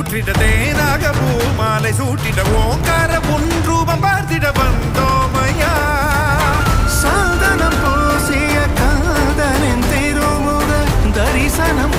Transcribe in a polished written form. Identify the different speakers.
Speaker 1: ஊற்றிட தேனாக பூ மாலை சூட்டிட ஓங்கார புன்ரூபம் பார்த்திட வந்தோமையா
Speaker 2: சாதனம் பூசிய காதலின் திருமுக தரிசனம்